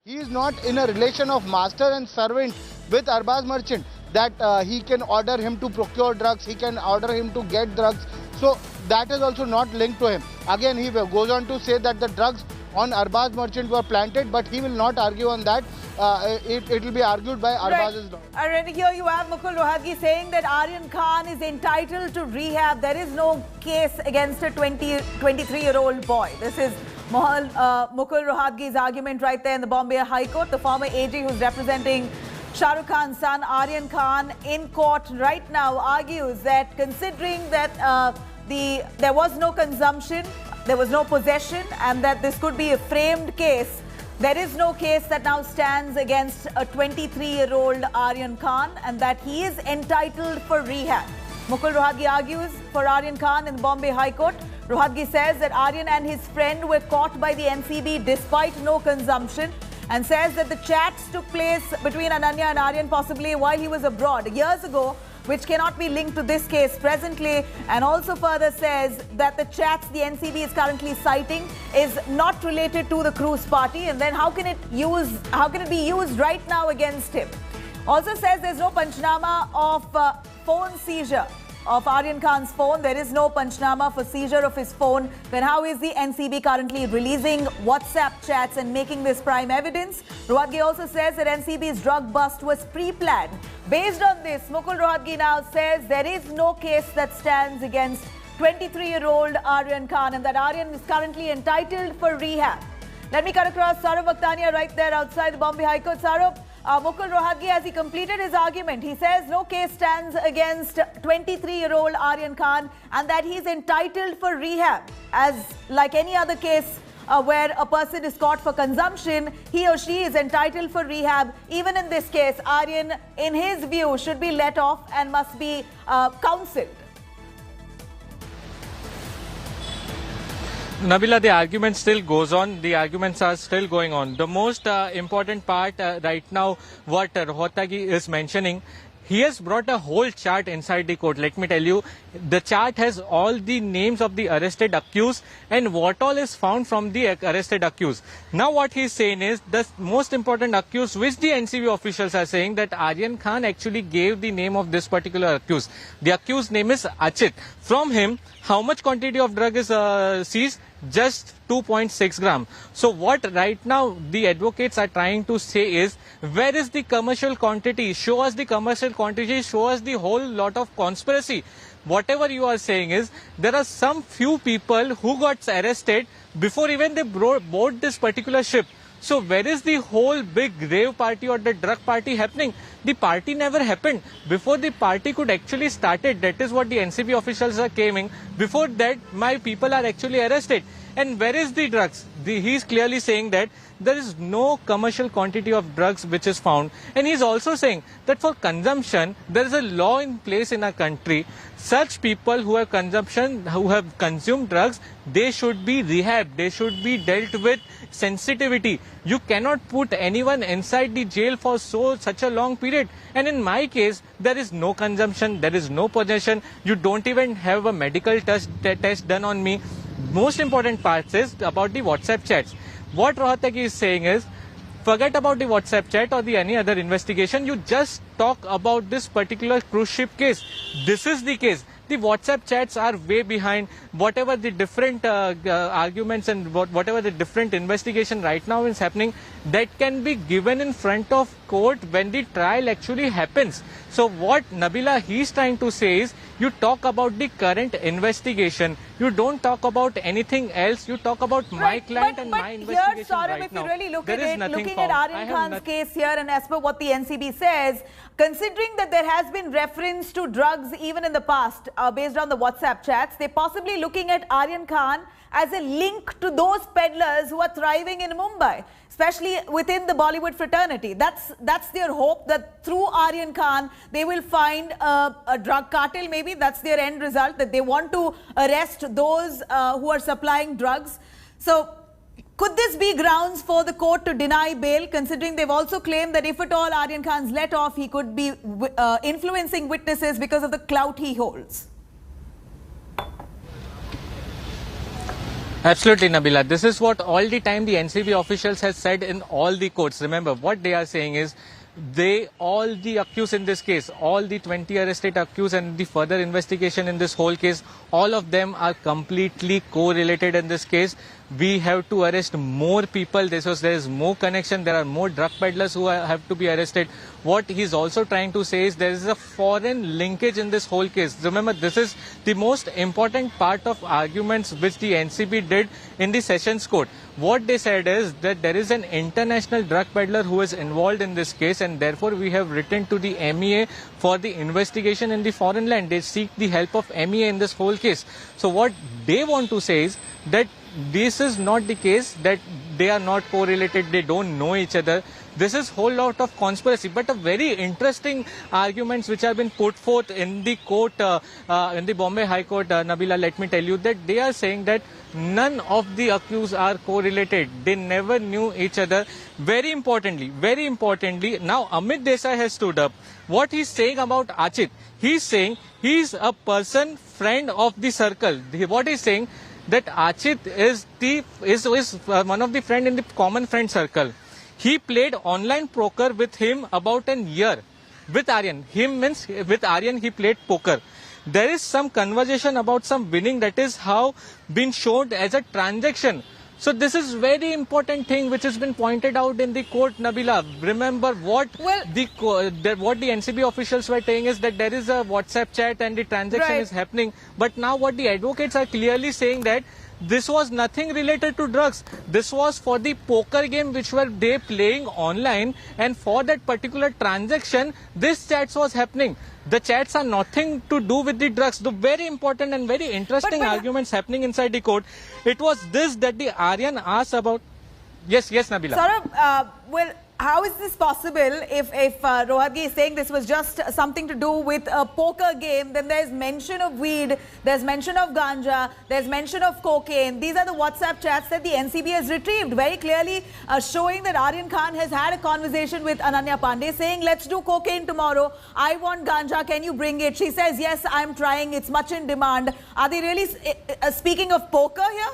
He is not in a relation of master and servant with Arbaz Merchant that he can order him to procure drugs, he can order him to get drugs. So that is also not linked to him. Again, he goes on to say that the drugs on Arbaz Merchant were planted, but he will not argue on that. It will be argued by Arbaz's lawyer. And here you have Mukul Rohatgi saying that Aryan Khan is entitled to rehab. There is no case against a 23-year-old boy. This is Mukul Rohatgi's argument right there in the Bombay High Court. The former AG who's representing Shah Rukh Khan's son, Aryan Khan, in court right now argues that considering that there was no consumption, there was no possession, and that this could be a framed case, there is no case that now stands against a 23-year-old Aryan Khan, and that he is entitled for rehab. Mukul Rohatgi argues for Aryan Khan in the Bombay High Court. Rohatgi says that Aryan and his friend were caught by the NCB despite no consumption, and says that the chats took place between Ananya and Aryan possibly while he was abroad years ago, which cannot be linked to this case presently, and also further says that the chats the NCB is currently citing is not related to the cruise party, and then how can it be used right now against him? Also says there's no Panchnama of phone seizure of Aryan Khan's phone. There is no Panchnama for seizure of his phone. Then how is the NCB currently releasing WhatsApp chats and making this prime evidence? Rohatgi also says that NCB's drug bust was pre-planned. Based on this, Mukul Rohatgi now says there is no case that stands against 23-year-old Aryan Khan, and that Aryan is currently entitled for rehab. Let me cut across Saurabh Vakhtania right there outside the Bombay High Court. Saurabh, Mukul Rohatgi, as he completed his argument, he says no case stands against 23-year-old Aryan Khan, and that he's entitled for rehab. As like any other case where a person is caught for consumption, he or she is entitled for rehab. Even in this case, Aryan, in his view, should be let off and must be counselled. Nabila, the argument still goes on. The arguments are still going on. The most important part right now, what Rohatgi is mentioning, he has brought a whole chart inside the court. Let me tell you, the chart has all the names of the arrested accused and what all is found from the arrested accused. Now what he is saying is the most important accused, which the NCB officials are saying that Aryan Khan actually gave the name of this particular accused. The accused name is Achit. From him, how much quantity of drug is seized? Just 2.6 gram. So what right now the advocates are trying to say is, where is the commercial quantity? Show us the commercial quantity, show us the whole lot of conspiracy. Whatever you are saying is, there are some few people who got arrested before even they board this particular ship. So where is the whole big rave party or the drug party happening? The party never happened. Before the party could actually started, that is what the NCB officials are claiming. Before that, my people are actually arrested. And where is the drugs? He is clearly saying that there is no commercial quantity of drugs which is found. And he is also saying that for consumption, there is a law in place in our country. Such people who have consumed drugs, they should be rehabbed. They should be dealt with sensitivity. You cannot put anyone inside the jail for such a long period. And in my case, there is no consumption, there is no possession. You don't even have a medical test done on me. Most important part is about the WhatsApp chats. What Rohatgi is saying is, forget about the WhatsApp chat or the any other investigation. You just talk about this particular cruise ship case. This is the case. The WhatsApp chats are way behind. Whatever the different arguments and whatever the different investigation right now is happening, that can be given in front of court when the trial actually happens. So what Nabila he's trying to say is, you talk about the current investigation. You don't talk about anything else. You talk about my client and my investigation here, Saurabh, right if now. you really look at it, looking found. at Aryan Khan's case here, and as per what the NCB says, considering that there has been reference to drugs even in the past based on the WhatsApp chats, they're possibly looking at Aryan Khan as a link to those peddlers who are thriving in Mumbai, especially within the Bollywood fraternity. That's their hope, that through Aryan Khan, they will find a drug cartel maybe. That's their end result, that they want to arrest those who are supplying drugs. So could this be grounds for the court to deny bail, considering they've also claimed that if at all Aryan Khan's let off, he could be influencing witnesses because of the clout he holds? Absolutely, Nabila. This is what all the time the NCB officials has said in all the courts. Remember, what they are saying is all the accused in this case, all the 20 arrested accused and the further investigation in this whole case, all of them are completely correlated in this case. We have to arrest more people. There is more connection. There are more drug peddlers who have to be arrested. What he's also trying to say is there is a foreign linkage in this whole case. Remember, this is the most important part of arguments which the NCB did in the Sessions Court. What they said is that there is an international drug peddler who is involved in this case, and therefore we have written to the MEA for the investigation in the foreign land. They seek the help of MEA in this whole case. So what they want to say is that this is not the case, that they are not correlated, they don't know each other. This is whole lot of conspiracy, but a very interesting arguments which have been put forth in the court, in the Bombay High Court, Nabila, let me tell you that they are saying that none of the accused are correlated. They never knew each other. Very importantly, now Amit Desai has stood up. What he's saying about Achit, he's saying he's a person, friend of the circle. What he's saying that Achit is one of the friend in the common friend circle. He played online poker with him about an year with Aryan. Him means with Aryan he played poker. There is some conversation about some winning that is how been shown as a transaction. So this is very important thing which has been pointed out in the court, Nabila. Remember what the NCB officials were saying is that there is a WhatsApp chat and the transaction is happening. But now what the advocates are clearly saying that this was nothing related to drugs. This was for the poker game which were they playing online, and for that particular transaction, this chats was happening. The chats are nothing to do with the drugs. The very important and very interesting arguments happening inside the court. It was this that the Aryan asked about. Yes, Nabila. Saurabh, well, how is this possible if Rohatgi is saying this was just something to do with a poker game? Then there's mention of weed, there's mention of ganja, there's mention of cocaine. These are the WhatsApp chats that the NCB has retrieved, very clearly showing that Aryan Khan has had a conversation with Ananya Pandey saying, let's do cocaine tomorrow. I want ganja, can you bring it? She says, yes, I'm trying, it's much in demand. Are they really speaking of poker here?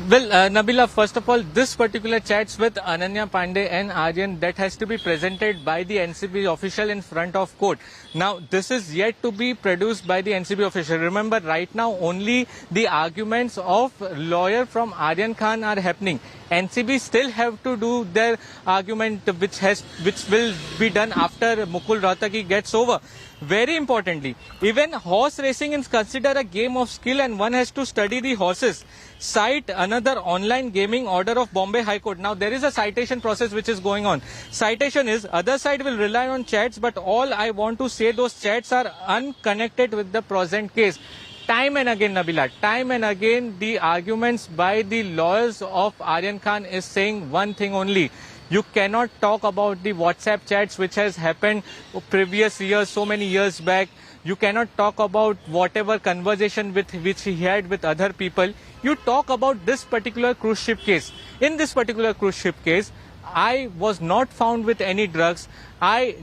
Well, Nabila, first of all, this particular chats with Ananya Pandey and Aryan, that has to be presented by the NCB official in front of court. Now, this is yet to be produced by the NCB official. Remember, right now, only the arguments of lawyer from Aryan Khan are happening. NCB still have to do their argument which will be done after Mukul Rohtagi gets over. Very importantly, even horse racing is considered a game of skill and one has to study the horses. Cite another online gaming order of Bombay High Court. Now, there is a citation process which is going on. Citation is, other side will rely on chats, but all I want to say, those chats are unconnected with the present case. Time and again, Nabila, time and again, the arguments by the lawyers of Aryan Khan is saying one thing only. You cannot talk about the WhatsApp chats which has happened previous years, so many years back. You cannot talk about whatever conversation which he had with other people. You talk about this particular cruise ship case. In this particular cruise ship case, I was not found with any drugs. I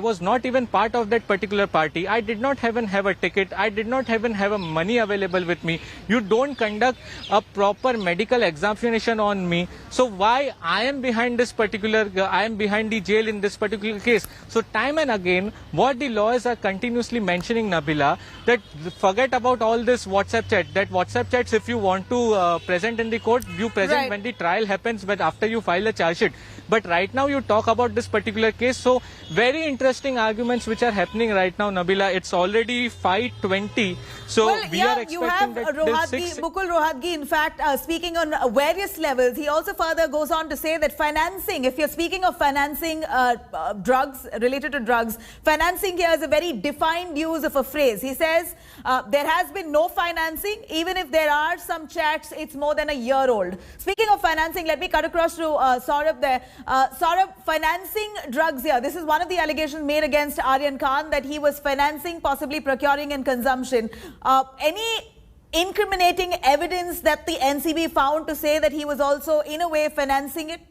was not even part of that particular party. I did not even have a ticket. I did not even have a money available with me. You don't conduct a proper medical examination on me. So why I am behind the jail in this particular case? So time and again, what the lawyers are continuously mentioning, Nabila, that forget about all this WhatsApp chat. That WhatsApp chats, if you want to present in the court, you present when the trial happens, but after you file a charge sheet. But right now you talk about this particular case. So very interesting arguments which are happening right now, Nabila. It's already 5:20. So we are expecting you have that Mukul Rohatgi, in fact, speaking on various levels. He also further goes on to say that financing, if you're speaking of financing drugs, related to drugs, financing here is a very defined use of a phrase. He says there has been no financing. Even if there are some chats, it's more than a year old. Speaking of financing, let me cut across to Saurabh there. Saurabh, financing drugs here. This is one of the allegations made against Aryan Khan, that he was financing, possibly procuring and consumption. Any incriminating evidence that the NCB found to say that he was also in a way financing it?